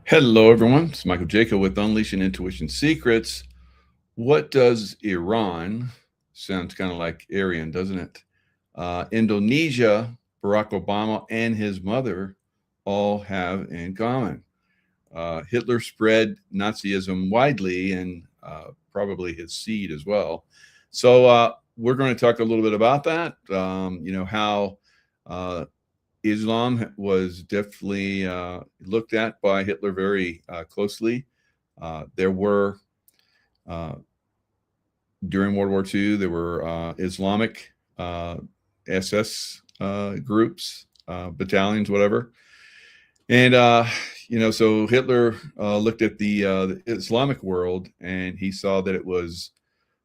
Hello, everyone. It's Michael Jaco with Unleashing Intuition Secrets. What does Iran, sounds kind of like Aryan, doesn't it? Indonesia, Barack Obama, and his mother all have in common. Hitler spread Nazism widely and probably his seed as well. So we're going to talk a little bit about that. How uh, Islam was definitely looked at by Hitler very closely. There were, uh, during World War II, there were Islamic SS groups, battalions, whatever. And so Hitler looked at the Islamic world and he saw that it was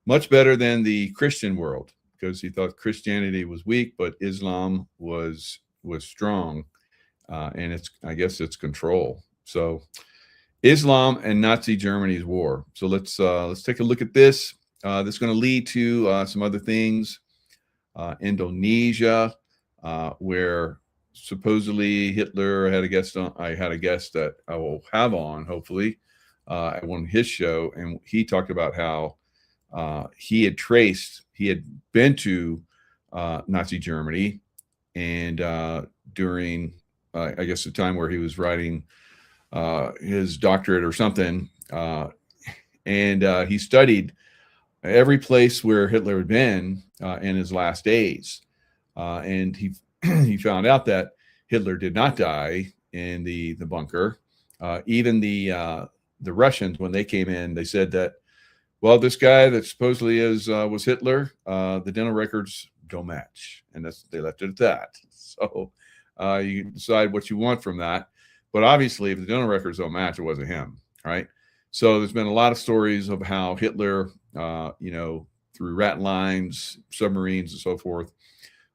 much better than the Christian world because he thought Christianity was weak, but Islam was strong, and I guess it's control. So Islam and Nazi Germany's war. So let's take a look at this. This is going to lead to some other things. Indonesia, where supposedly Hitler had a guest on. I had a guest that I will have on hopefully at one of his show, and he talked about how he had been to Nazi Germany, and during I guess the time where he was writing his doctorate or something, and he studied every place where Hitler had been in his last days, and he found out that Hitler did not die in the bunker. Even the Russians, when they came in, they said that, well, this guy that supposedly was Hitler, the dental records don't match, and they left it at that. So you can decide what you want from that, but obviously, if the dental records don't match, it wasn't him, right? So there's been a lot of stories of how Hitler, through rat lines, submarines, and so forth,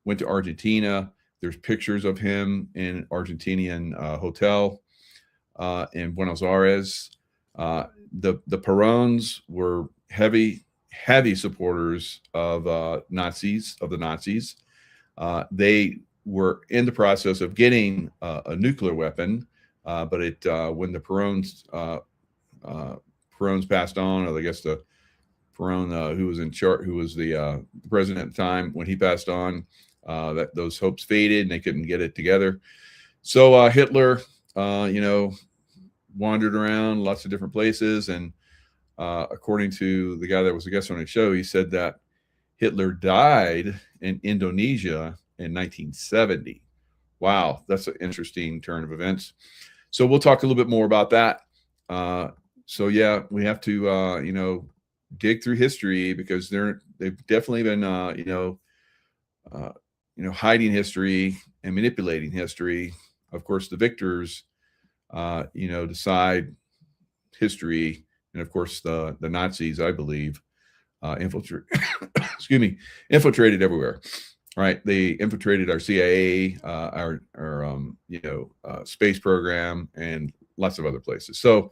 went to Argentina. There's pictures of him in an Argentinian hotel in Buenos Aires. The Perones were heavy supporters of the Nazis. They were in the process of getting a nuclear weapon, but when the Perones passed on, or I guess the Perón, who was in charge, who was the president at the time, when he passed on, that those hopes faded and they couldn't get it together. So Hitler, wandered around lots of different places, and according to the guy that was a guest on the show, he said that Hitler died in Indonesia in 1970. Wow, that's an interesting turn of events. So we'll talk a little bit more about that. So yeah, we have to dig through history because they've definitely been hiding history and manipulating history. Of course, the victors decide history, and of course the Nazis, I believe, infiltrated everywhere. Right, they infiltrated our CIA, our space program, and lots of other places. So,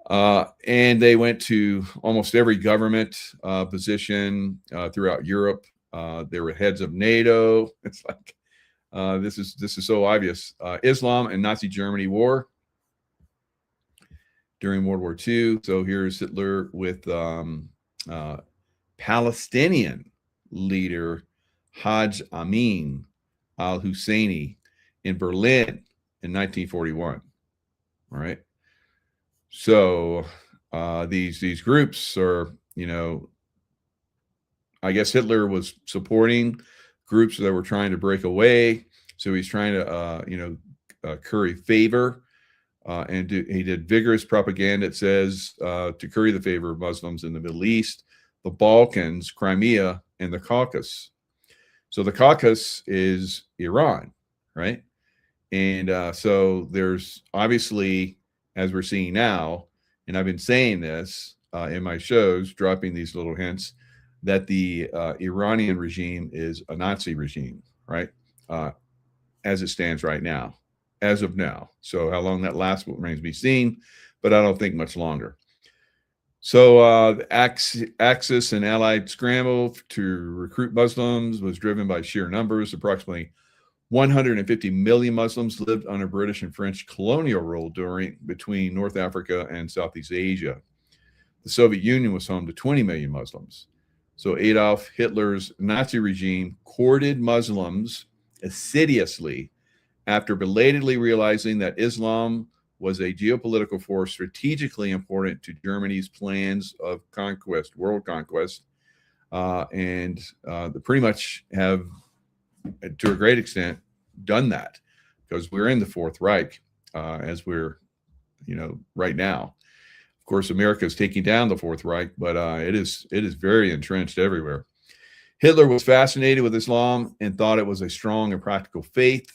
and they went to almost every government position throughout Europe. They were heads of NATO. It's like this is so obvious. Islam and Nazi Germany war during World War II. So here's Hitler with Palestinian leader Haj Amin al-Husseini in Berlin in 1941. All right. So these groups are, I guess Hitler was supporting groups that were trying to break away. So he's trying to, curry favor. And he did vigorous propaganda, it says, to curry the favor of Muslims in the Middle East, the Balkans, Crimea, and the Caucasus. So the Caucasus is Iran, right? And so there's obviously, as we're seeing now, and I've been saying this in my shows, dropping these little hints, that the Iranian regime is a Nazi regime, right? As it stands right now, as of now. So how long that lasts remains to be seen, but I don't think much longer. So the Axis and Allied scramble to recruit Muslims was driven by sheer numbers. Approximately 150 million Muslims lived under British and French colonial rule between North Africa and Southeast Asia. The Soviet Union was home to 20 million Muslims. So Adolf Hitler's Nazi regime courted Muslims assiduously after belatedly realizing that Islam was a geopolitical force strategically important to Germany's plans of conquest, world conquest, and they pretty much have, to a great extent, done that, because we're in the Fourth Reich as we're, right now. Of course, America is taking down the Fourth Reich, but it is very entrenched everywhere. Hitler was fascinated with Islam and thought it was a strong and practical faith,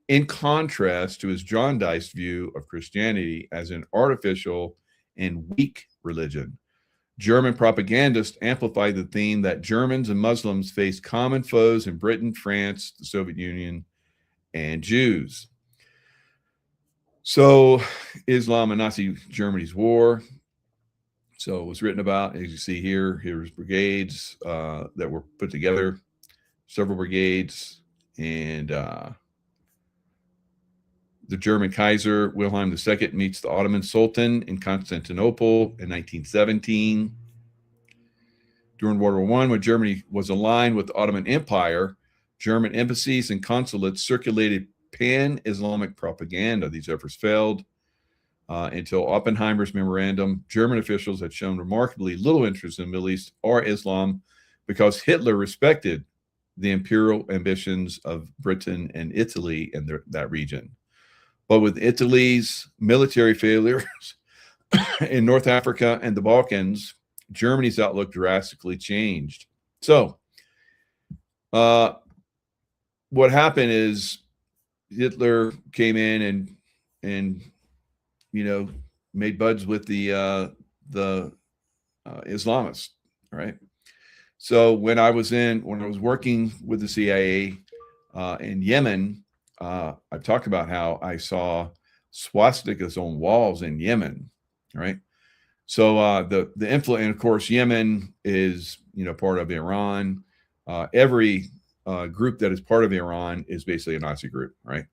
in contrast to his jaundiced view of Christianity as an artificial and weak religion. German propagandists amplified the theme that Germans and Muslims faced common foes in Britain, France, the Soviet Union, and Jews. So, Islam and Nazi Germany's war. So it was written about, as you see here. Here's brigades that were put together, several brigades, and the German Kaiser Wilhelm II meets the Ottoman Sultan in Constantinople in 1917. During World War I, when Germany was aligned with the Ottoman Empire, German embassies and consulates circulated pan-Islamic propaganda. These efforts failed until Oppenheimer's memorandum. German officials had shown remarkably little interest in the Middle East or Islam because Hitler respected the imperial ambitions of Britain and Italy in that region. But with Italy's military failures in North Africa and the Balkans, Germany's outlook drastically changed. So what happened is Hitler came in and made buds with the Islamists, right? So when I was working with the CIA in Yemen, I've talked about how I saw swastikas on walls in Yemen, right? So the influence, and of course, Yemen is part of Iran. Every group that is part of Iran is basically a Nazi group, right?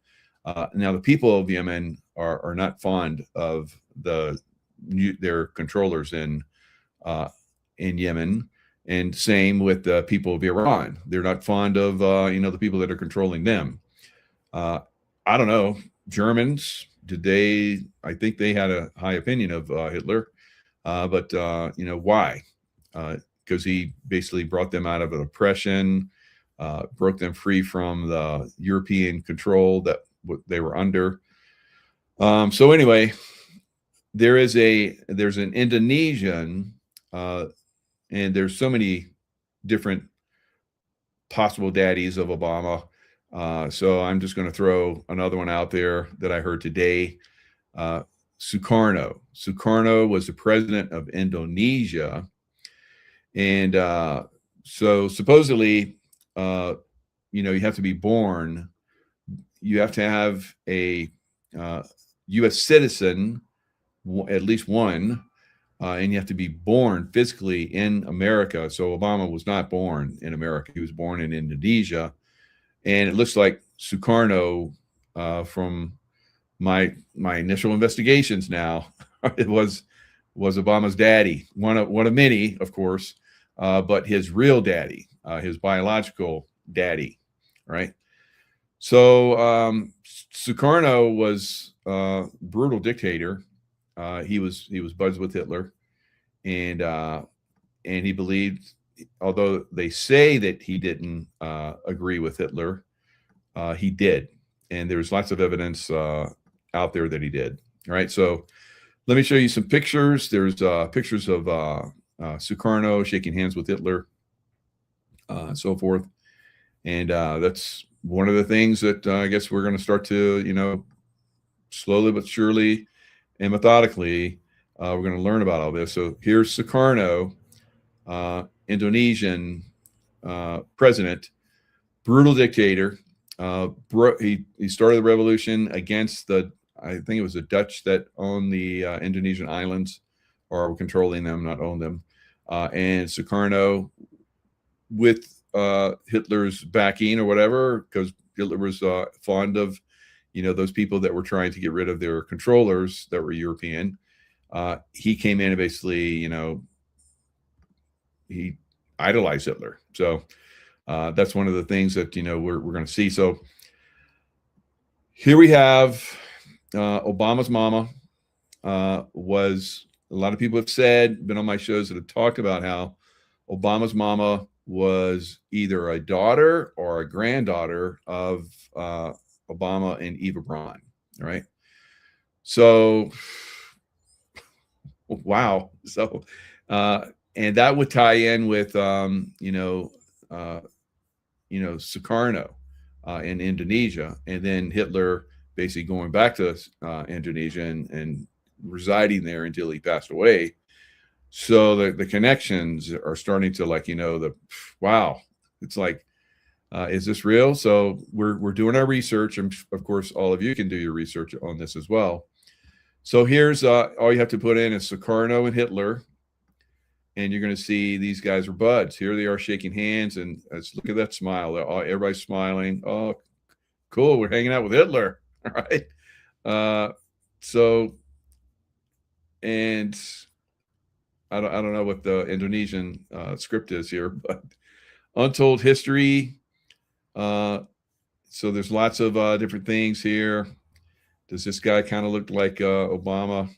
Now the people of Yemen are not fond of their controllers in Yemen, and same with the people of Iran. They're not fond of the people that are controlling them. I don't know. Germans, I think they had a high opinion of Hitler, but why? Because he basically brought them out of an oppression, broke them free from the European control that they were under. So anyway, there's an Indonesian, and there's so many different possible daddies of Obama. So I'm just going to throw another one out there that I heard today. Sukarno. Sukarno was the president of Indonesia. And so supposedly, you have to be born. You have to have a U.S. citizen, at least one, and you have to be born physically in America. So Obama was not born in America. He was born in Indonesia. And it looks like Sukarno, from my initial investigations now, it was Obama's daddy, one of many, of course, but his real daddy, his biological daddy, right? So Sukarno was a brutal dictator. He was buds with Hitler, and he believed, although they say that he didn't agree with Hitler, he did. And there's lots of evidence out there that he did. All right. So let me show you some pictures. There's pictures of Sukarno shaking hands with Hitler, and so forth. And that's one of the things that I guess we're going to start to, slowly but surely and methodically, we're going to learn about all this. So here's Sukarno, Indonesian president, brutal dictator. He started the revolution against I think it was the Dutch that owned the Indonesian islands, or were controlling them, not owned them. And Sukarno, with Hitler's backing or whatever, because Hitler was fond of, those people that were trying to get rid of their controllers that were European. He came in and basically, he idolized Hitler. So that's one of the things that, we're going to see. So here we have Obama's mama was, a lot of people have said, been on my shows that have talked about how Obama's mama was either a daughter or a granddaughter of Obama and Eva Braun, right? So, wow. So, and that would tie in with, Sukarno in Indonesia, and then Hitler basically going back to Indonesia and residing there until he passed away. So the connections are starting to, like, wow, it's like, is this real? So we're doing our research, and of course, all of you can do your research on this as well. So here's all you have to put in is Sukarno and Hitler, and you're going to see these guys are buds. Here they are shaking hands, and let's look at that smile. Everybody's smiling. Oh, cool, we're hanging out with Hitler, all right? So, and I don't know what the Indonesian script is here, but untold history. So there's lots of different things here. Does this guy kind of look like Obama?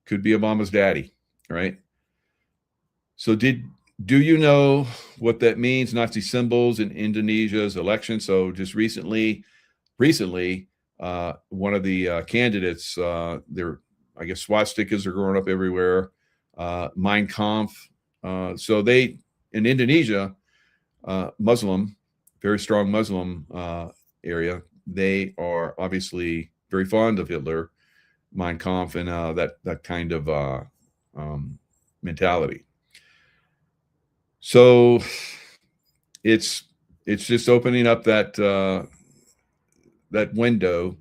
Could be Obama's daddy, right? So do you know what that means? Nazi symbols in Indonesia's election. So just recently, one of the candidates, I guess swastikas are growing up everywhere. Mein Kampf. So they, in Indonesia, Muslim, very strong Muslim area, they are obviously very fond of Hitler, Mein Kampf, and that kind of mentality. So it's just opening up that that window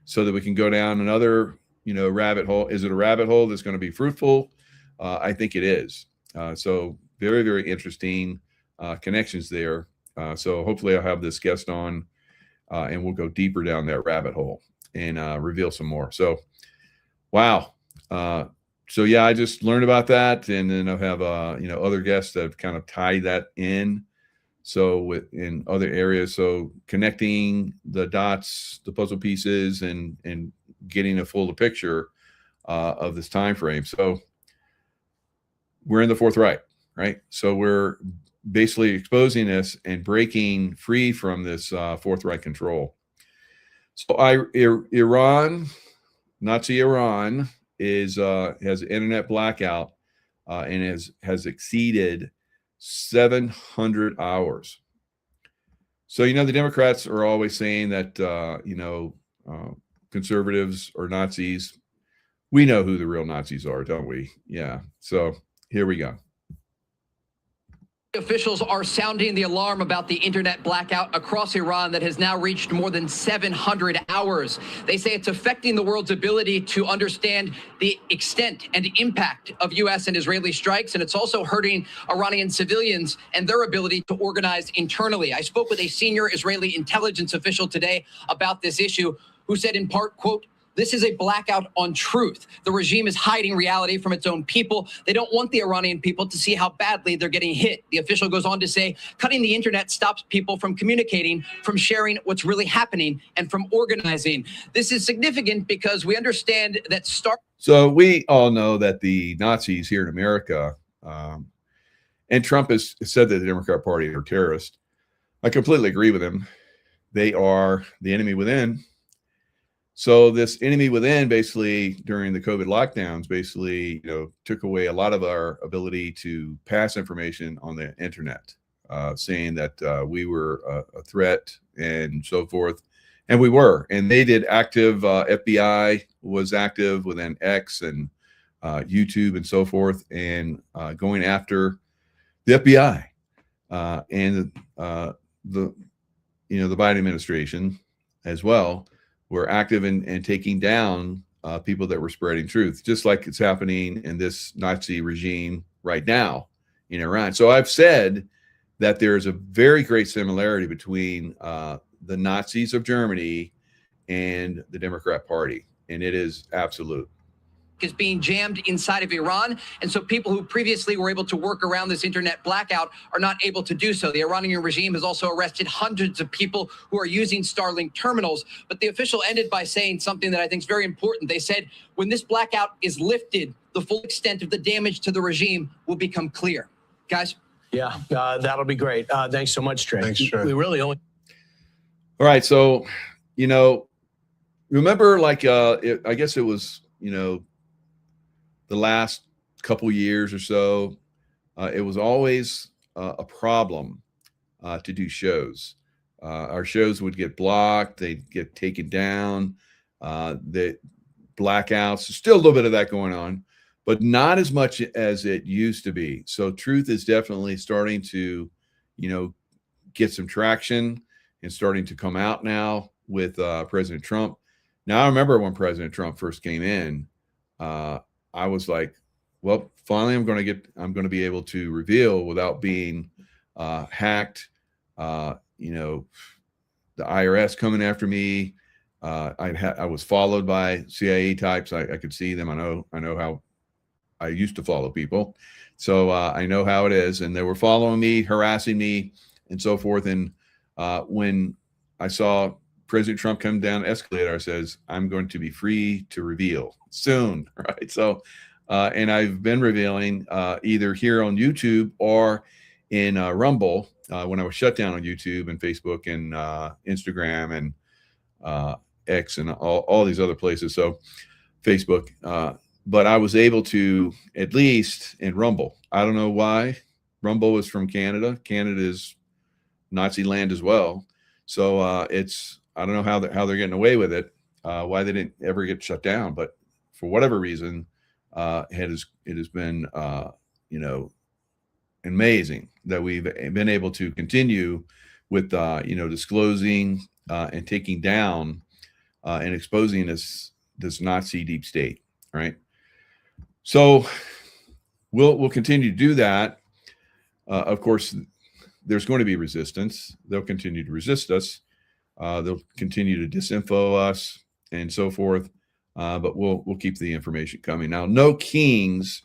so that we can go down another rabbit hole. Is it a rabbit hole that's going to be fruitful? I think it is. So very, very interesting connections there. So hopefully I'll have this guest on and we'll go deeper down that rabbit hole and reveal some more. So, wow. So yeah, I just learned about that, and then I'll have other guests that have kind of tied that in. So in other areas, so connecting the dots, the puzzle pieces, and getting a fuller picture of this time frame. So we're in the Fourth Reich, right? So we're basically exposing this and breaking free from this Fourth Reich control. So Iran, Nazi Iran, has an internet blackout and has exceeded 700 hours. So the Democrats are always saying that conservatives are Nazis. We know who the real Nazis are, don't we? Yeah. So here we go. Officials are sounding the alarm about the internet blackout across Iran that has now reached more than 700 hours. They say it's affecting the world's ability to understand the extent and impact of U.S. and Israeli strikes, and it's also hurting Iranian civilians and their ability to organize internally. I spoke with a senior Israeli intelligence official today about this issue, who said in part, quote, "This is a blackout on truth. The regime is hiding reality from its own people. They don't want the Iranian people to see how badly they're getting hit." The official goes on to say, cutting the internet stops people from communicating, from sharing what's really happening, and from organizing. This is significant because we understand that So we all know that the Nazis here in America, and Trump has said that the Democrat Party are terrorists. I completely agree with him. They are the enemy within. So this enemy within, basically during the COVID lockdowns, basically took away a lot of our ability to pass information on the internet, saying that we were a threat and so forth, and we were. And they did active. FBI was active within X and YouTube and so forth, and going after the FBI and the Biden administration as well. Were active in taking down people that were spreading truth, just like it's happening in this Nazi regime right now in Iran. So I've said that there is a very great similarity between the Nazis of Germany and the Democrat Party, and it is absolute. Is being jammed inside of Iran. And so people who previously were able to work around this internet blackout are not able to do so. The Iranian regime has also arrested hundreds of people who are using Starlink terminals. But the official ended by saying something that I think is very important. They said, when this blackout is lifted, the full extent of the damage to the regime will become clear. Guys? Yeah, that'll be great. Thanks so much, Trey. Thanks, Trey. We really only. All right. So, remember, like, I guess it was, the last couple years or so, it was always a problem to do shows. Our shows would get blocked, they'd get taken down, the blackouts. Still a little bit of that going on, but not as much as it used to be. So truth is definitely starting to, get some traction and starting to come out now with President Trump. Now, I remember when President Trump first came in, I was like, well, finally, I'm going to be able to reveal without being hacked. The IRS coming after me. I was followed by CIA types. I could see them. I know how I used to follow people. So I know how it is. And they were following me, harassing me, and so forth. And when I saw President Trump come down the escalator, says, I'm going to be free to reveal soon, right? So, and I've been revealing either here on YouTube or in Rumble when I was shut down on YouTube and Facebook and Instagram and X and all these other places. So Facebook, but I was able to, at least in Rumble. I don't know why. Rumble is from Canada. Canada is Nazi land as well. So I don't know how they're getting away with it, why they didn't ever get shut down, but for whatever reason, it has been amazing that we've been able to continue with disclosing and taking down and exposing this Nazi deep state, right? So we'll continue to do that. Of course, there's going to be resistance. They'll continue to resist us. They'll continue to disinfo us and so forth. But we'll keep the information coming. Now, No Kings.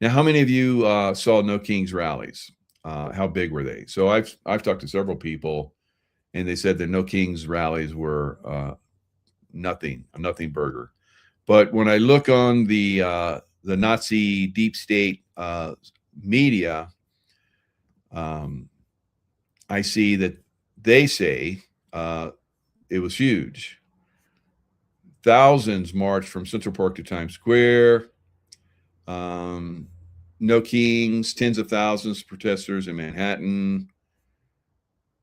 Now, how many of you saw No Kings rallies? How big were they? So I've talked to several people, and they said that No Kings rallies were a nothing burger. But when I look on the Nazi deep state media, I see that they say it was huge. Thousands marched from Central Park to Times Square. No Kings, tens of thousands of protesters in Manhattan.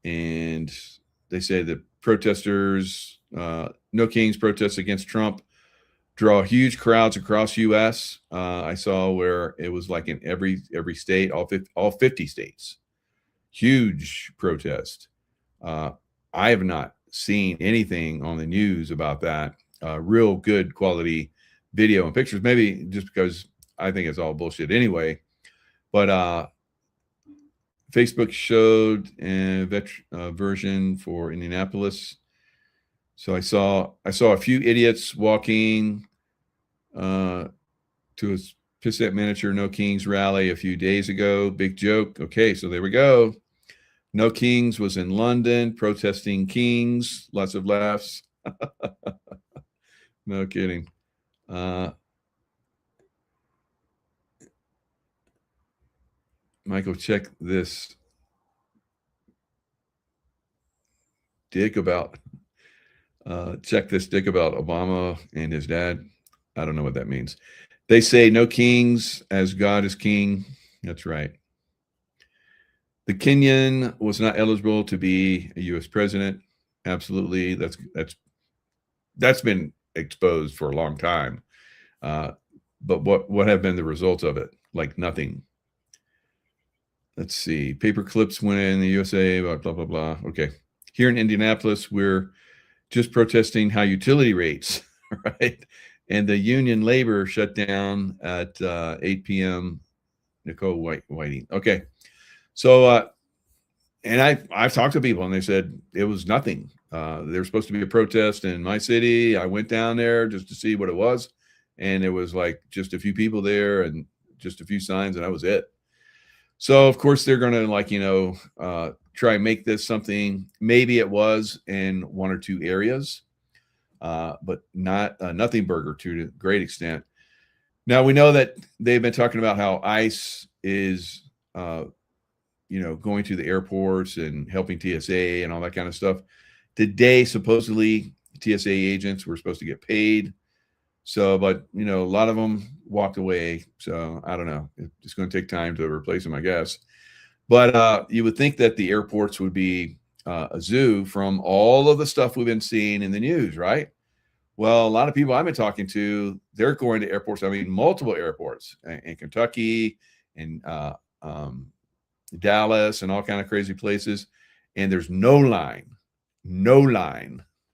And they say that protesters, No Kings protests against Trump draw huge crowds across U.S. I saw where it was like in every state, all 50 states. Huge protest. I have not seen anything on the news about that. Real good quality video and pictures, maybe just because I think it's all bullshit anyway. But Facebook showed a version for Indianapolis. So I saw a few idiots walking to a Pissant Miniature No Kings rally a few days ago. Big joke. Okay, so there we go. No Kings was in London protesting Kings. Lots of laughs. No kidding. Michael, check this dick about Obama and his dad. I don't know what that means. They say no kings as God is king. That's right. The Kenyan was not eligible to be a U.S. president. Absolutely. That's been exposed for a long time. But what have been the results of it? Like nothing. Let's see. Paper clips went in the USA, blah, blah, blah, blah. Okay. Here in Indianapolis, we're just protesting high utility rates, right? And the union labor shut down at 8 p.m. Nicole Whiting. Okay. So, and I've talked to people and they said it was nothing. There was supposed to be a protest in my city. I went down there just to see what it was. And it was like just a few people there and just a few signs, and that was it. So of course they're going to, like, try and make this something. Maybe it was in one or two areas, but not nothing burger to a great extent. Now we know that they've been talking about how ICE is, going to the airports and helping TSA and all that kind of stuff. Today, supposedly TSA agents were supposed to get paid. So, but a lot of them walked away. So I don't know. It's going to take time to replace them, I guess. But you would think that the airports would be a zoo from all of the stuff we've been seeing in the news, right? Well, a lot of people I've been talking to, they're going to airports. I mean, multiple airports in Kentucky and Dallas and all kind of crazy places. And there's no line.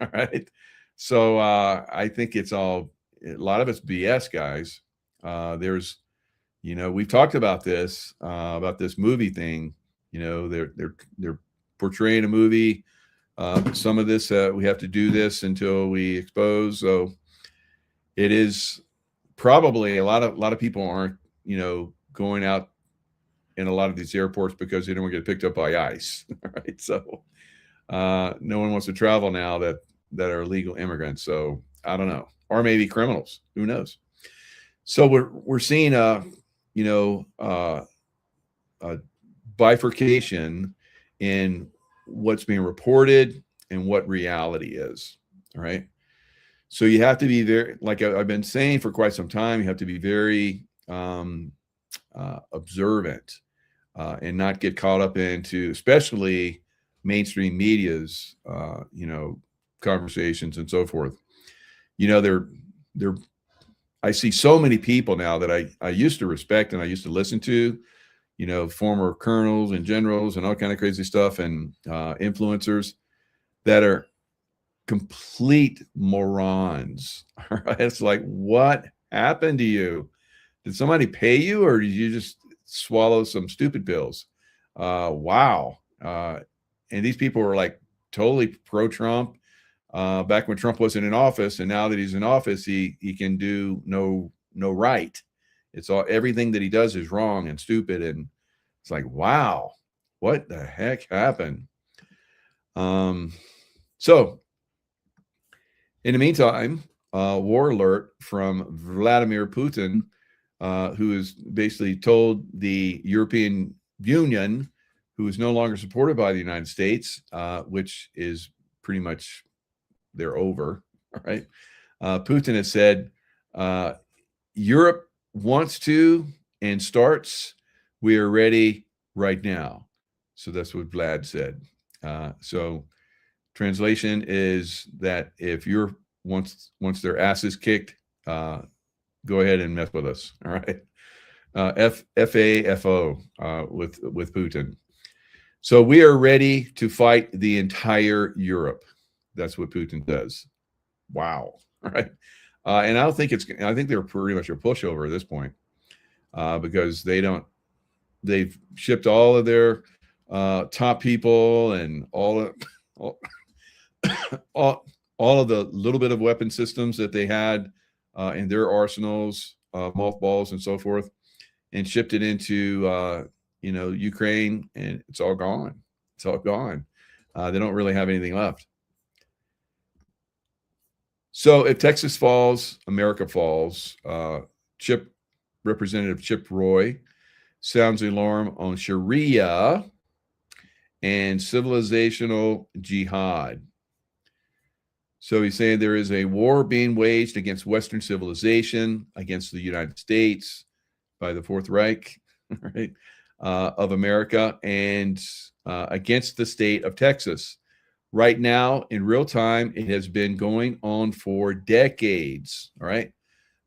All right. So I think it's a lot of it's BS, guys. There's, we've talked about this movie thing. They're portraying a movie. Some of this, we have to do this until we expose. So it is probably a lot of people aren't, going out in a lot of these airports because they don't want to get picked up by ICE. Right. So no one wants to travel now that are legal immigrants. So I don't know, or maybe criminals, who knows? So we're seeing a bifurcation in what's being reported and what reality is. All right. So you have to be very, like I've been saying for quite some time, you have to be very observant and not get caught up into, especially mainstream media's, conversations and so forth. I see so many people now that I used to respect and I used to listen to, former colonels and generals and all kind of crazy stuff, and influencers that are complete morons. All right? It's like, what happened to you? Did somebody pay you, or did you just swallow some stupid pills? Wow. And these people were like totally pro-Trump back when Trump wasn't in office, and now that he's in office, he can do no right. It's everything that he does is wrong and stupid, and it's like, wow, what the heck happened? So in the meantime, war alert from Vladimir Putin, who has basically told the European Union, who is no longer supported by the United States, which is pretty much they're over. All right. Putin has said Europe wants to and starts. We are ready right now. So that's what Vlad said. So translation is that if you're once their ass is kicked, go ahead and mess with us. All right. FAFO with Putin. So we are ready to fight the entire Europe. That's what Putin does. Wow. All right. And I think they're pretty much a pushover at this point, because they've shipped all of their top people and all of the little bit of weapon systems that they had in their arsenals, mothballs and so forth, and shipped it into Ukraine, and it's all gone. It's all gone. They don't really have anything left. So if Texas falls, America falls. Representative Chip Roy sounds the alarm on Sharia and civilizational jihad. So he's saying there is a war being waged against Western civilization, against the United States by the Fourth Reich, right, of America, and against the state of Texas. Right now, in real time, it has been going on for decades. All right.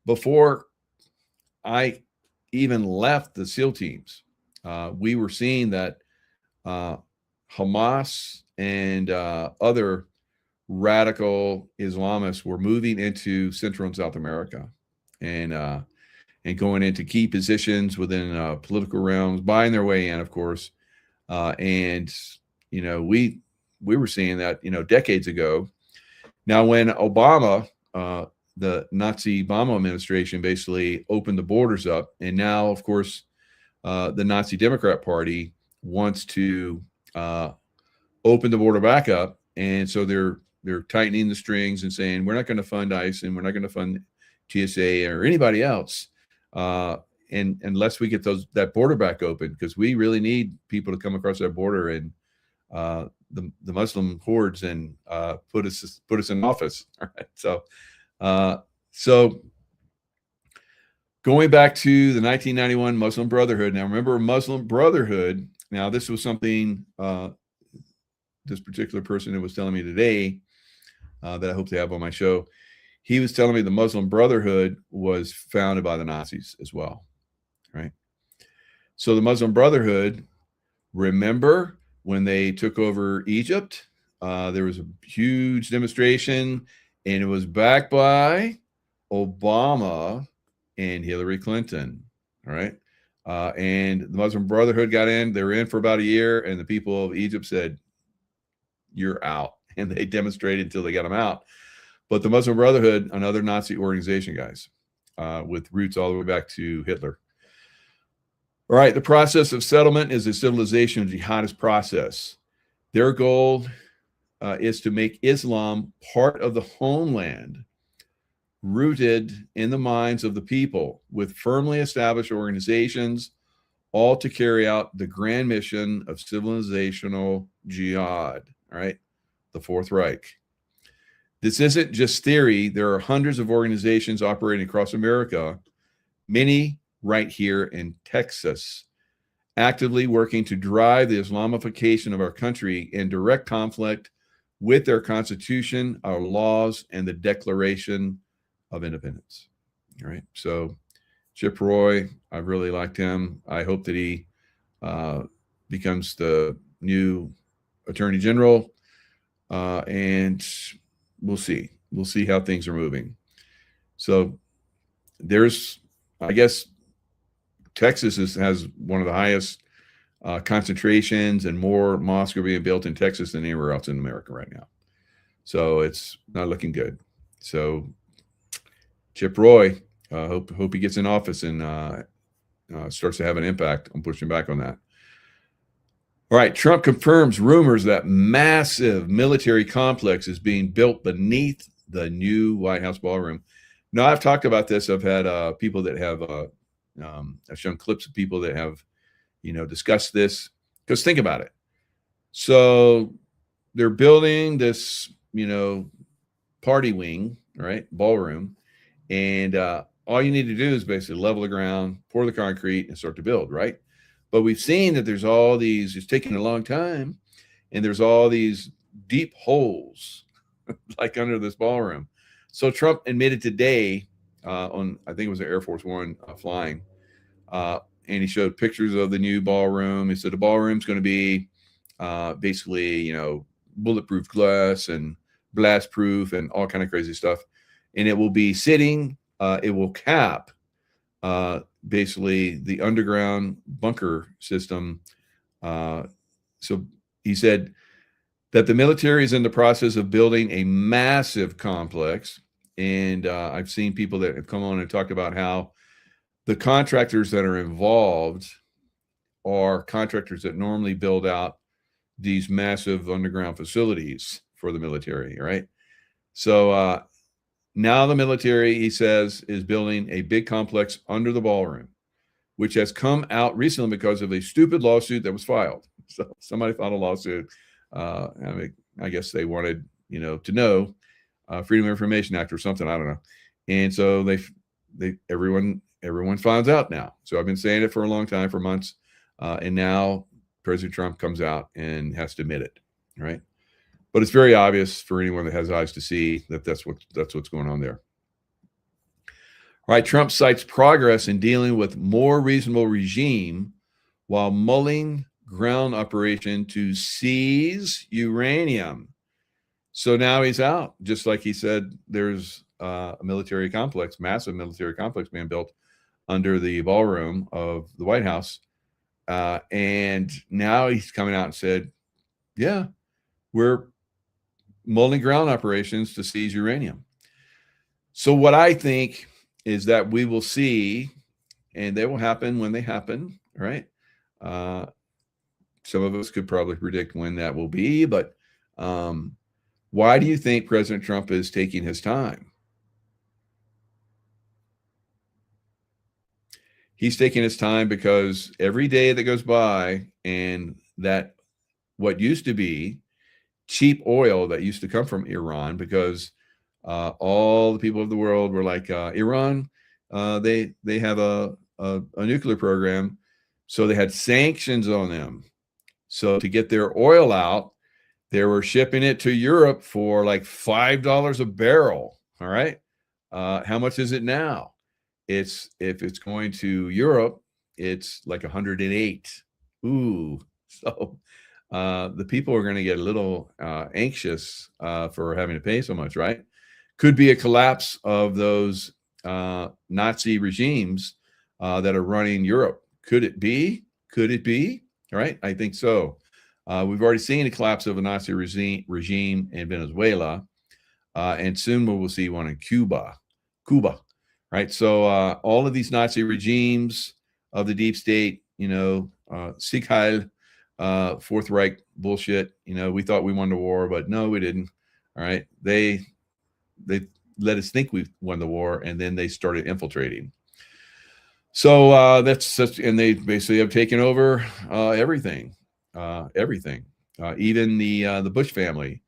Before I even left the SEAL teams, we were seeing that Hamas and other radical Islamists were moving into Central and South America, and going into key positions within political realms, buying their way in, of course. And we were seeing that decades ago. Now, when Obama, the Nazi Obama administration, basically opened the borders up, and now, of course, the Nazi Democrat Party wants to open the border back up, and so they're tightening the strings and saying we're not going to fund ICE and we're not going to fund TSA or anybody else, and unless we get that border back open, because we really need people to come across that border and the Muslim hordes and put us in office. All right, so going back to the 1991 Muslim Brotherhood. Now, remember, Muslim Brotherhood. Now, this was something this particular person that was telling me today that I hope to have on my show. He was telling me the Muslim Brotherhood was founded by the Nazis as well, right? So the Muslim Brotherhood, remember when they took over Egypt, there was a huge demonstration, and it was backed by Obama and Hillary Clinton, all right? And the Muslim Brotherhood got in. They were in for about a year, and the people of Egypt said, "You're out." And they demonstrated until they got them out. But the Muslim Brotherhood, another Nazi organization, guys, with roots all the way back to Hitler. All right, the process of settlement is a civilization jihadist process. Their goal is to make Islam part of the homeland, rooted in the minds of the people, with firmly established organizations, all to carry out the grand mission of civilizational jihad, all right? The Fourth Reich. This isn't just theory. There are hundreds of organizations operating across America, many right here in Texas, actively working to drive the Islamification of our country in direct conflict with their Constitution, our laws, and the Declaration of Independence. All right. So Chip Roy, I really liked him. I hope that he becomes the new Attorney General, and we'll see. We'll see how things are moving. So there's, I guess, Texas has one of the highest concentrations, and more mosques are being built in Texas than anywhere else in America right now. So it's not looking good. So Chip Roy, hope he gets in office and starts to have an impact on pushing back on that. All right, Trump confirms rumors that massive military complex is being built beneath the new White House ballroom. Now, I've talked about this. I've had people that have, I've shown clips of people that have, discussed this. Because think about it. So they're building this, party wing, right, ballroom, and all you need to do is basically level the ground, pour the concrete, and start to build, right? But we've seen that there's all these, it's taking a long time, and there's all these deep holes like under this ballroom. So Trump admitted today on, I think it was an Air Force One flying, and he showed pictures of the new ballroom. He said the ballroom's going to be basically, bulletproof glass and blast proof and all kind of crazy stuff. And it will be sitting, it will cap basically the underground bunker system. So he said that the military is in the process of building a massive complex. And I've seen people that have come on and talked about how the contractors that are involved are contractors that normally build out these massive underground facilities for the military, right? So now the military, he says, is building a big complex under the ballroom, which has come out recently because of a stupid lawsuit that was filed. So somebody filed a lawsuit. I guess they wanted, to know Freedom of Information Act or something. I don't know. And so everyone finds out now. So I've been saying it for a long time, for months, and now President Trump comes out and has to admit it, right? But it's very obvious for anyone that has eyes to see that that's what's going on there. All right, Trump cites progress in dealing with more reasonable regime while mulling ground operation to seize uranium. So now he's out, just like he said. There's a military complex, massive military complex being built under the ballroom of the White House. And now he's coming out and said, yeah, we're molding ground operations to seize uranium. So what I think is that we will see, and they will happen when they happen, right? Some of us could probably predict when that will be, but why do you think President Trump is taking his time? He's taking his time because every day that goes by and that what used to be cheap oil that used to come from Iran, because all the people of the world were like, Iran, they have a nuclear program, so they had sanctions on them. So to get their oil out, they were shipping it to Europe for like $5 a barrel. All right. How much is it now? If it's going to Europe, it's like 108. Ooh. So the people are going to get a little anxious for having to pay so much, right? Could be a collapse of those Nazi regimes that are running Europe. Could it be? Could it be? All right, I think so. We've already seen a collapse of a Nazi regime in Venezuela, and soon we will see one in Cuba, right? So all of these Nazi regimes of the deep state, Sieg Heil, Fourth Reich bullshit. We thought we won the war, but no, we didn't. All right, they let us think we won the war, and then they started infiltrating. So and they basically have taken over everything. Even the Bush family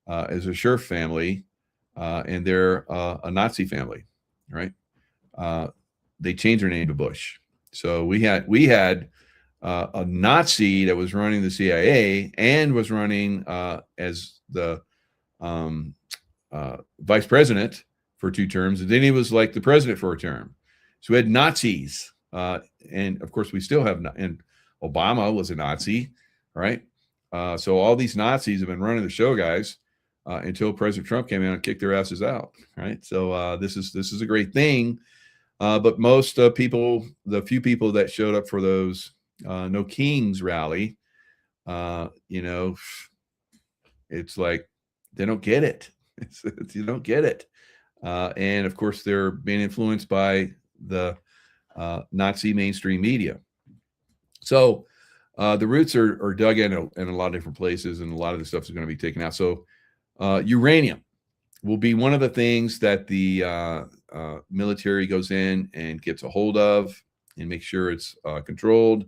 is a Scherf family, and they're a Nazi family, right? They changed their name to Bush. So we had a Nazi that was running the CIA and was running as the vice president for 2 terms, and then he was like the president for a term. So we had Nazis, and of course we still have. And Obama was a Nazi, right? So all these Nazis have been running the show, guys, until President Trump came in and kicked their asses out, right? So this is a great thing, but most people, the few people that showed up for those No Kings rally, it's like they don't get it. You don't get it, and of course they're being influenced by the Nazi mainstream media. So the roots are dug in a lot of different places, and a lot of the stuff is going to be taken out. So uranium will be one of the things that the military goes in and gets a hold of and make sure it's controlled,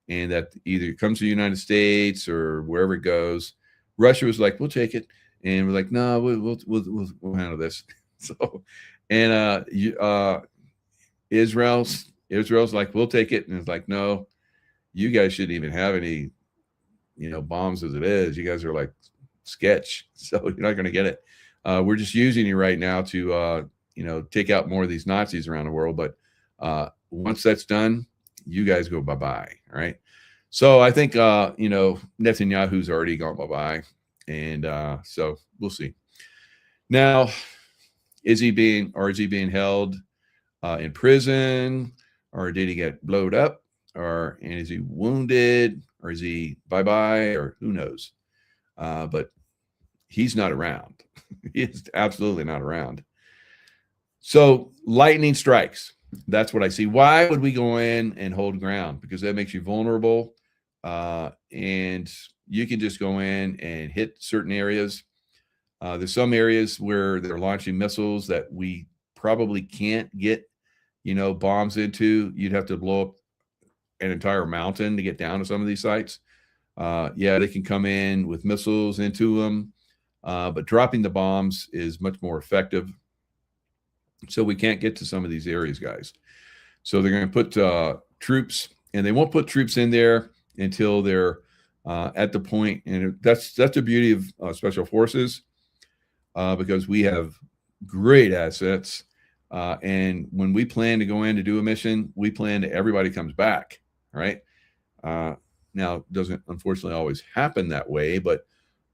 and that either it comes to the United States or wherever it goes. Russia was like, we'll take it, and we're like, no, we'll handle this. So, and Israel's like, we'll take it, and it's like, no, you guys shouldn't even have any, bombs as it is. You guys are like sketch, so you're not going to get it. We're just using you right now to, take out more of these Nazis around the world. But once that's done, you guys go bye-bye. All right. So I think, Netanyahu's already gone bye-bye. And so we'll see. Now, is he being held in prison, or did he get blowed up, and is he wounded, or is he bye-bye, or who knows? But he's not around. He is absolutely not around. So lightning strikes. That's what I see. Why would we go in and hold ground? Because that makes you vulnerable, and you can just go in and hit certain areas. There's some areas where they're launching missiles that we probably can't get, bombs into. You'd have to blow up an entire mountain to get down to some of these sites. They can come in with missiles into them, but dropping the bombs is much more effective. So we can't get to some of these areas, guys. So they're going to put troops, and they won't put troops in there until they're at the point. And that's the beauty of special forces, because we have great assets. And when we plan to go in to do a mission, we plan to everybody comes back, right? Now, it doesn't unfortunately always happen that way, but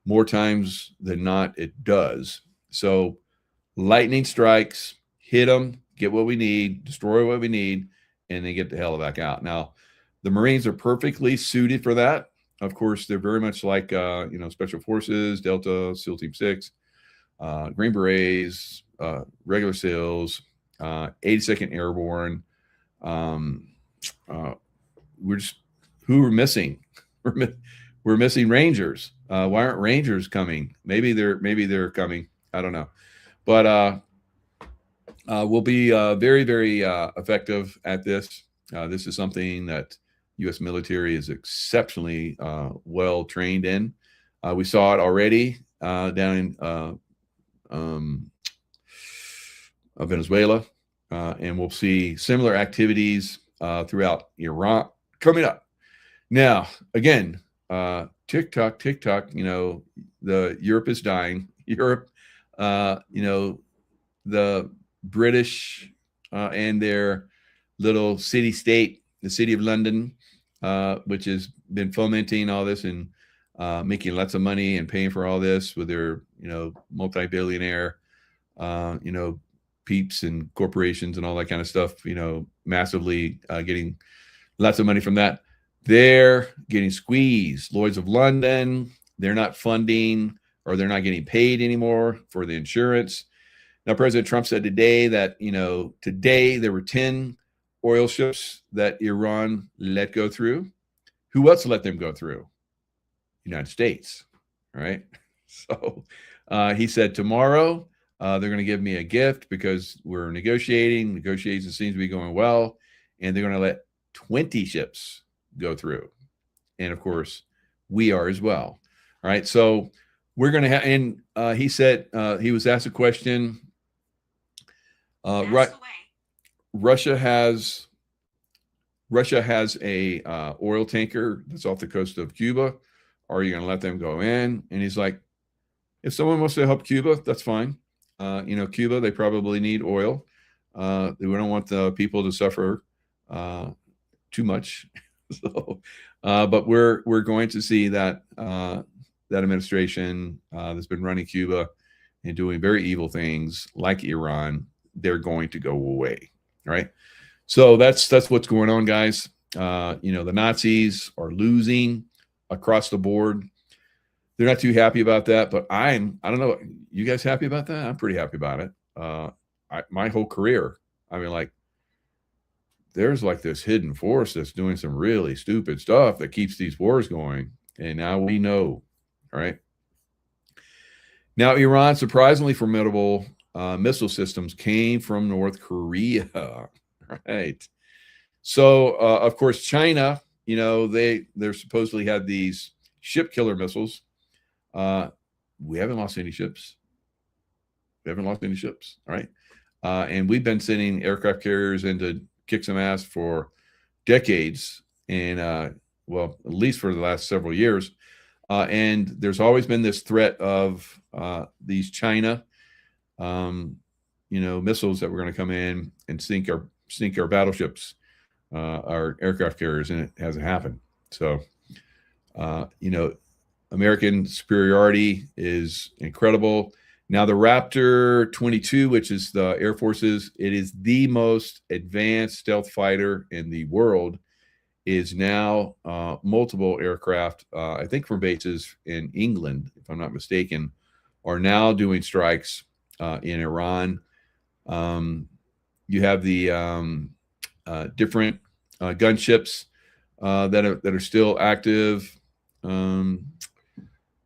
more times than not, it does. So lightning strikes, hit them, get what we need, destroy what we need, and then get the hell back out. Now, The Marines are perfectly suited for that. Of course, they're very much like Special Forces, Delta, SEAL Team 6, Green Berets, regular SEALs, 82nd Airborne. We're just who we're missing. We're missing Rangers. Why aren't Rangers coming? Maybe they're coming. I don't know, but we'll be very, very effective at this. This is something that U.S. military is exceptionally well trained in. We saw it already down in Venezuela, and we'll see similar activities throughout Iran coming up. Now, again, tick tock, the Europe is dying. Europe, the British and their little city-state, the City of London, which has been fomenting all this and making lots of money and paying for all this with their, multi-billionaire, peeps and corporations and all that kind of stuff, massively getting lots of money from that. They're getting squeezed. Lloyd's of London, they're not funding, or they're not getting paid anymore for the insurance. Now, President Trump said today that, today there were 10 oil ships that Iran let go through. Who else let them go through? United States, right? So he said tomorrow they're going to give me a gift because we're negotiating. Negotiations seems to be going well, and they're going to let 20 ships go through. And of course, we are as well. All right. So we're going to have, and he said, he was asked a question. Right. Russia has a oil tanker that's off the coast of Cuba. Are you going to let them go in? And he's like, if someone wants to help Cuba, that's fine. Cuba, they probably need oil. We don't want the people to suffer too much. So, but we're going to see that that administration that's been running Cuba and doing very evil things like Iran, they're going to go away. Right. So that's what's going on, guys. The Nazis are losing across the board. They're not too happy about that, but I don't know. You guys happy about that? I'm pretty happy about it. My whole career, there's like this hidden force that's doing some really stupid stuff that keeps these wars going. And now we know, right? Now, Iran's surprisingly formidable missile systems came from North Korea, right? So, of course, China, they're supposedly had these ship killer missiles. We haven't lost any ships. All right? And we've been sending aircraft carriers in to kick some ass for decades, and at least for the last several years. And there's always been this threat of these China, missiles that were going to come in and sink our battleships, our aircraft carriers, and it hasn't happened. So, American superiority is incredible. Now, the Raptor 22, which is the Air Force's, it is the most advanced stealth fighter in the world, is now multiple aircraft, I think from bases in England, if I'm not mistaken, are now doing strikes in Iran. You have the different gunships that are still active. The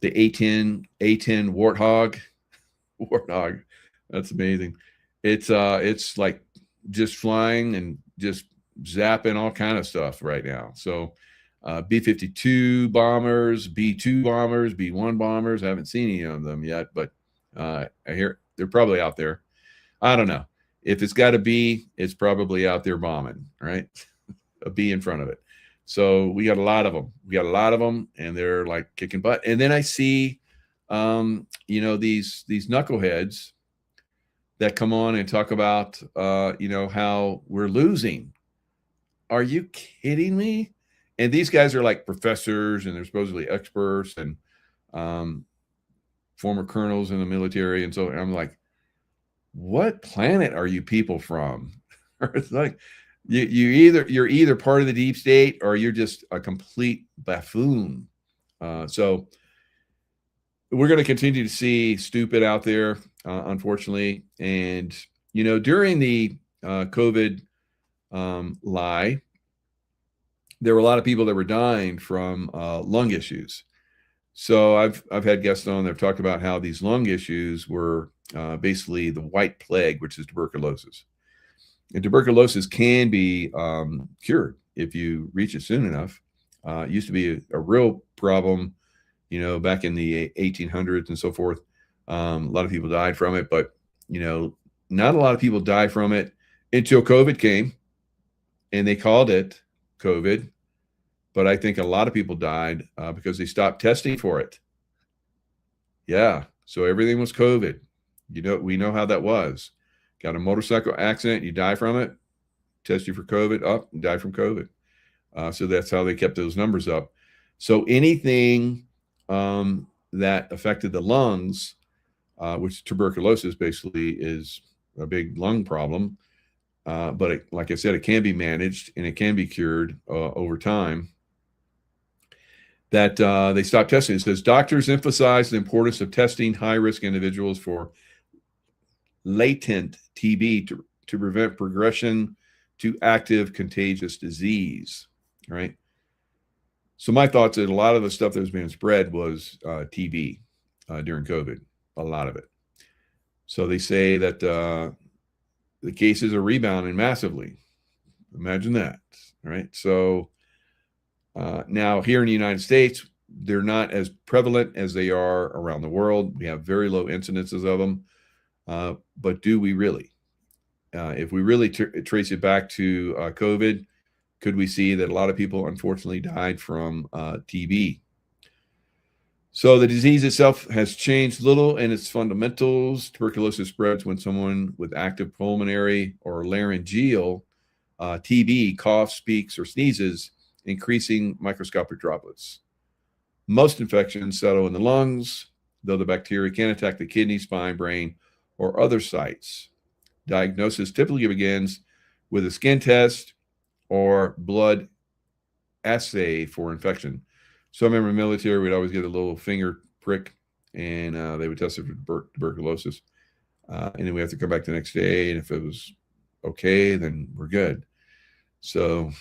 A-10 Warthog, that's amazing. It's like just flying and just zapping all kind of stuff right now. So B-52 bombers, B-2 bombers, B-1 bombers. I haven't seen any of them yet, but I hear they're probably out there. I don't know. If it's got a B, it's probably out there bombing, right? A B in front of it. So we got a lot of them. And they're like kicking butt. And then I see, these knuckleheads that come on and talk about, how we're losing. Are you kidding me? And these guys are like professors, and they're supposedly experts and former colonels in the military. And so I'm like, what planet are you people from? It's like, you're either part of the deep state or you're just a complete buffoon. So we're going to continue to see stupid out there, unfortunately. And during the COVID lie, there were a lot of people that were dying from lung issues. So I've had guests on that have talked about how these lung issues were basically the white plague, which is tuberculosis. And tuberculosis can be cured if you reach it soon enough. It used to be a real problem, back in the 1800s and so forth. A lot of people died from it, but not a lot of people died from it until COVID came, and they called it COVID. But I think a lot of people died because they stopped testing for it. Yeah, so everything was COVID. We know how that was. Got a motorcycle accident, you die from it, test you for COVID, you die from COVID. So that's how they kept those numbers up. So anything that affected the lungs, which tuberculosis basically is a big lung problem, but like I said, it can be managed and it can be cured over time, that they stopped testing. It says, doctors emphasize the importance of testing high-risk individuals for latent TB to prevent progression to active contagious disease, right? So my thoughts that a lot of the stuff that was being spread was TB during COVID, a lot of it. So they say that the cases are rebounding massively. Imagine that, right? So now here in the United States, they're not as prevalent as they are around the world. We have very low incidences of them. But do we really? If we really trace it back to COVID, could we see that a lot of people unfortunately died from TB? So the disease itself has changed little in its fundamentals. Tuberculosis spreads when someone with active pulmonary or laryngeal TB coughs, speaks, or sneezes, increasing microscopic droplets. Most infections settle in the lungs, though the bacteria can attack the kidney, spine, brain, or other sites. Diagnosis typically begins with a skin test or blood assay for infection. So I remember in the military, we'd always get a little finger prick, and they would test it for tuberculosis. And then we have to come back the next day, and if it was okay, then we're good. So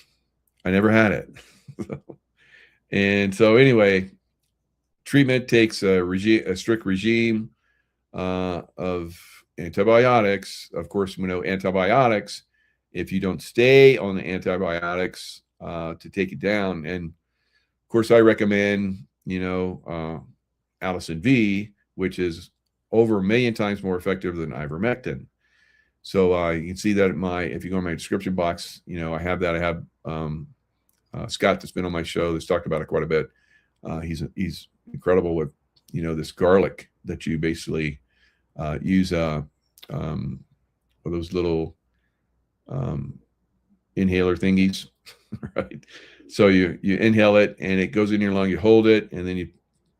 I never had it. And so anyway, treatment takes a strict regime of antibiotics. Of course, we know antibiotics, if you don't stay on the antibiotics to take it down. And of course, I recommend, Allicin V, which is over 1 million times more effective than ivermectin. So you can see that if you go in my description box, I have that. I have Scott that's been on my show that's talked about it quite a bit. He's incredible with, this garlic that you basically use those little inhaler thingies, right? So you inhale it and it goes in your lung, you hold it, and then you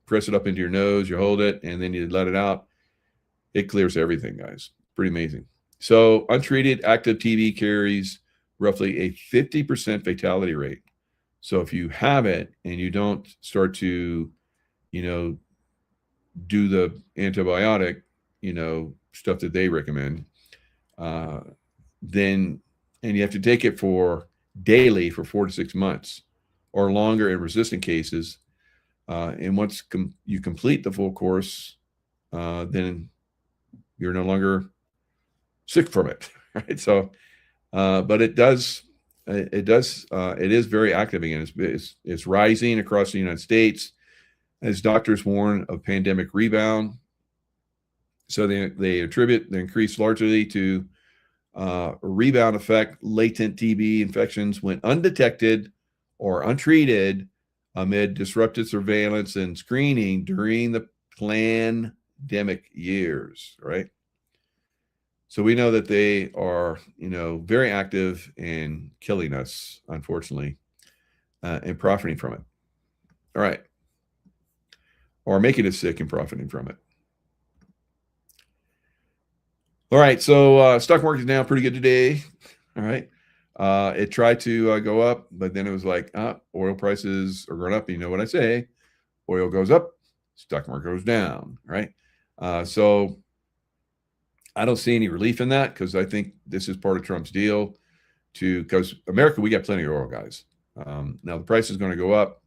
press it up into your nose, you hold it, and then you let it out. It clears everything, guys. Pretty amazing. So untreated active TB carries roughly a 50% fatality rate. So if you have it and you don't start to, do the antibiotic, stuff that they recommend, then, and you have to take it for daily for 4 to 6 months or longer in resistant cases. And once you complete the full course, then you're no longer sick from it, right? So, but it is very active again. It's rising across the United States as doctors warn of pandemic rebound. So they attribute the increase largely to a rebound effect. Latent TB infections went undetected or untreated amid disrupted surveillance and screening during the pandemic years, right? So we know that they are, very active in killing us, unfortunately, and profiting from it. All right. Or making us sick and profiting from it. All right. So stock market is down pretty good today. All right. It tried to go up, but then it was like, oil prices are going up. You know what I say? Oil goes up, stock market goes down, right? So I don't see any relief in that because I think this is part of Trump's deal because America, we got plenty of oil, guys. Now the price is going to go up,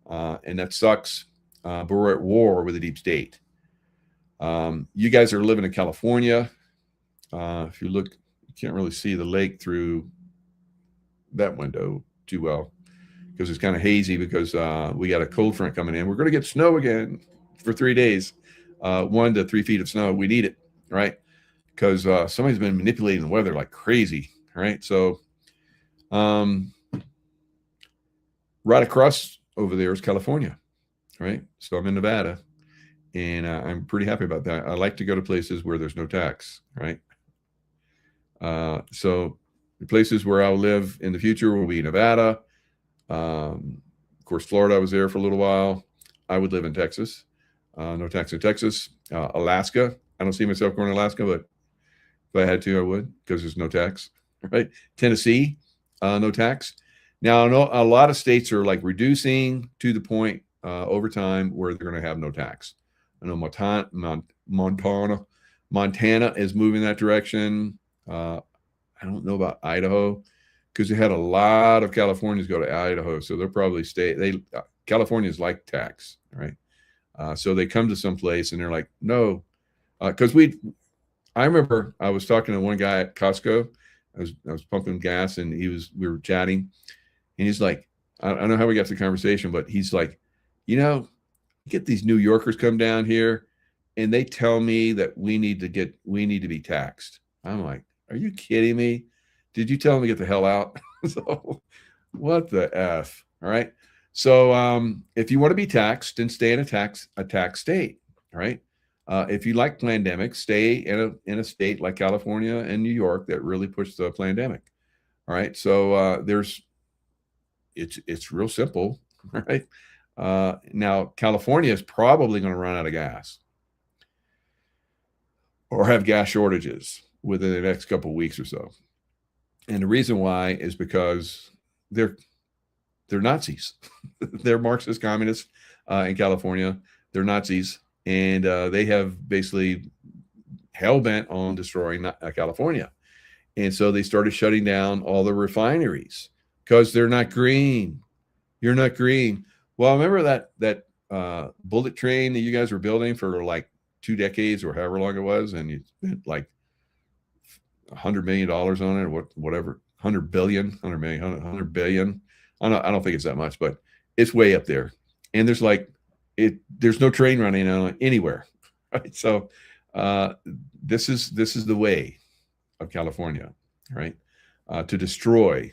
and that sucks. But we're at war with the deep state. You guys are living in California. If you look, you can't really see the lake through that window too well because it's kind of hazy because we got a cold front coming in. We're going to get snow again for 3 days, 1 to 3 feet of snow. We need it, right? Because somebody's been manipulating the weather like crazy, right? So right across over there is California, right? So I'm in Nevada, and I'm pretty happy about that. I like to go to places where there's no tax, right? So the places where I'll live in the future will be Nevada. Of course, Florida, I was there for a little while. I would live in Texas. No tax in Texas. Alaska. I don't see myself going to Alaska, but if I had to, I would because there's no tax, right? Tennessee, no tax. Now, I know a lot of states are like reducing to the point over time where they're going to have no tax. I know Montana is moving that direction. I don't know about Idaho because they had a lot of Californians go to Idaho, so they'll probably stay. Californians like tax, right? So they come to some place and they're like, no, because I remember I was talking to one guy at Costco. I was pumping gas and we were chatting, and he's like, I don't know how we got to the conversation, but he's like, get these New Yorkers come down here and they tell me that we need to be taxed. I'm like, are you kidding me? Did you tell them to get the hell out? So what the F? All right. So if you want to be taxed, then stay in a tax state. All right. If you like pandemic, stay in a state like California and New York that really push the pandemic. All right. So it's real simple. All right. Now California is probably going to run out of gas or have gas shortages within the next couple of weeks or so. And the reason why is because they're Nazis. They're Marxist communists in California. They're Nazis. And they have basically hell-bent on destroying California. And so they started shutting down all the refineries because they're not green. You're not green. Well, remember that bullet train that you guys were building for like 2 decades or however long it was, and you spent like $100 million on it or whatever, 100 billion. I don't think it's that much, but it's way up there. And there's no train running anywhere, right? So this is the way of California, right? To destroy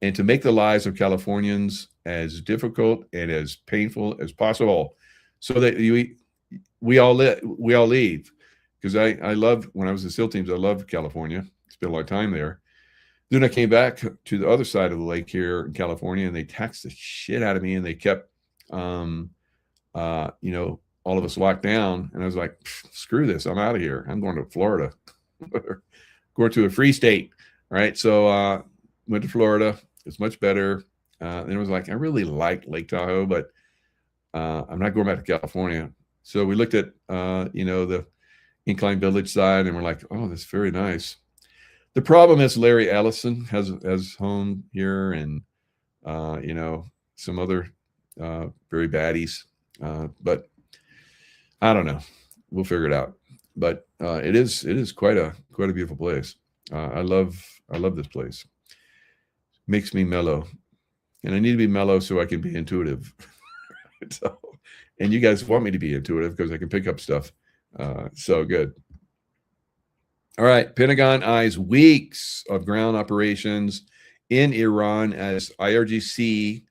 and to make the lives of Californians as difficult and as painful as possible, so that we all leave. Because I loved, when I was in SEAL teams, I loved California. Spent a lot of time there. Then I came back to the other side of the lake here in California, and they taxed the shit out of me, and they kept all of us locked down. And I was like, screw this, I'm out of here. I'm going to Florida. Going to a free state, right? So went to Florida. It's much better. And it was like, I really like Lake Tahoe, but I'm not going back to California. So we looked at the Incline Village side, and we're like, oh, that's very nice. The problem is Larry Ellison has home here, and some other very baddies. But I don't know. We'll figure it out. But it is quite a beautiful place. I love this place. Makes me mellow, and I need to be mellow so I can be intuitive. So, and you guys want me to be intuitive because I can pick up stuff. So good. All right. Pentagon eyes weeks of ground operations in Iran as IRGC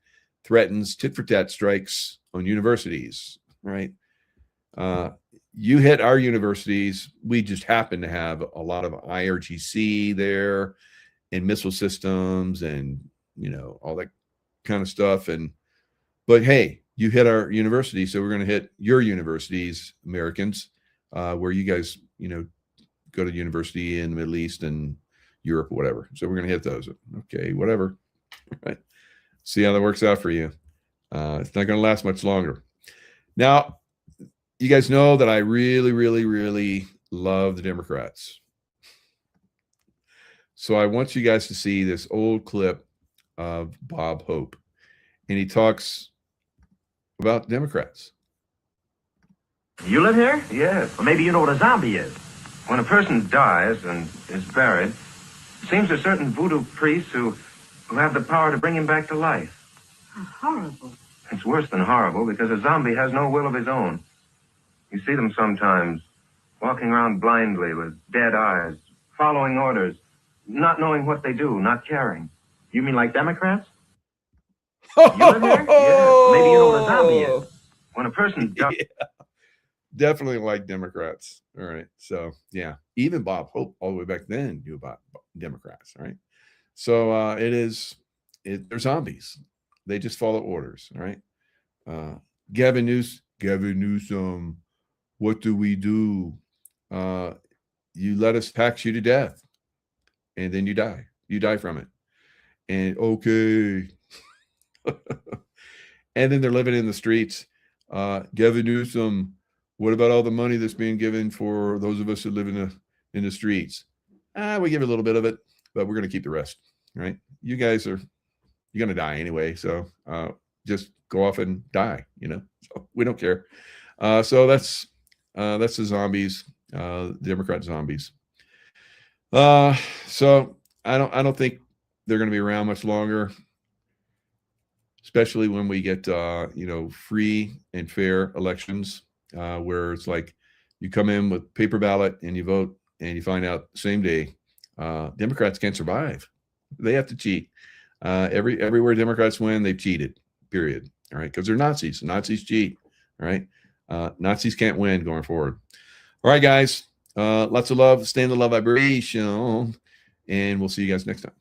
threatens tit-for-tat strikes on universities, right? You hit our universities. We just happen to have a lot of IRGC there and missile systems and, all that kind of stuff. But hey, you hit our university, so we're going to hit your universities, Americans, where you guys, go to university in the Middle East and Europe, whatever. So we're going to hit those. Okay, whatever. Right. See how that works out for you. It's not going to last much longer. Now, you guys know that I really, really, really love the Democrats. So I want you guys to see this old clip of Bob Hope. And he talks about Democrats. You live here? Yes. Or maybe you know what a zombie is. When a person dies and is buried, it seems there's certain voodoo priests who have the power to bring him back to life. Horrible. It's worse than horrible because a zombie has no will of his own. You see them sometimes walking around blindly with dead eyes, following orders, not knowing what they do, not caring. You mean like Democrats? You live here? Yes. Maybe you know what a zombie is. When a person dies... Yeah, definitely like Democrats. All right. So, yeah. Even Bob Hope all the way back then knew about Democrats. All right. So, they're zombies. They just follow orders. All right. Gavin Newsom, what do we do? You let us tax you to death. And then you die. You die from it. And okay. And then they're living in the streets. Gavin Newsom, what about all the money that's being given for those of us who live in the streets? We give a little bit of it, but we're going to keep the rest, right? You guys you're going to die anyway. So just go off and die, so we don't care. So that's the zombies, Democrat zombies. So I don't think they're going to be around much longer, especially when we get, free and fair elections, where it's like you come in with paper ballot and you vote and you find out the same day, Democrats can't survive. They have to cheat. Everywhere Democrats win, they've cheated, period. All right. Because they're Nazis. Nazis cheat. All right. Nazis can't win going forward. All right, guys. Lots of love. Stay in the love vibration. And we'll see you guys next time.